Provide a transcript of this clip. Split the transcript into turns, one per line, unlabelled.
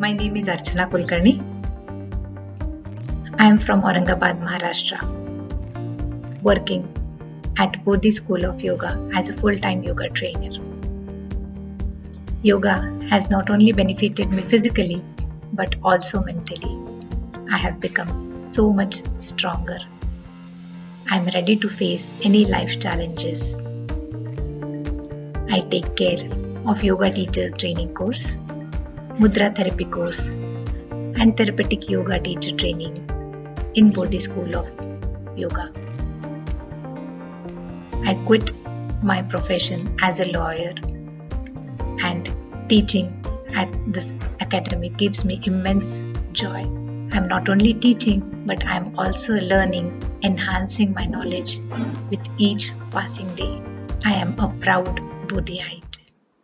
My name is Archana Kulkarni. I am from Aurangabad, Maharashtra, working at Bodhi School of Yoga as a full-time yoga trainer. Yoga has not only benefited me physically but also mentally. I have become so much stronger. I am ready to face any life challenges. I take care of yoga teacher training course, Mudra therapy course, and Therapeutic Yoga teacher training in Bodhi School of Yoga. I quit my profession as a lawyer, and teaching at this academy gives me immense joy. I'm not only teaching, but I'm also learning, enhancing my knowledge with each passing day. I am a proud Bodhiite.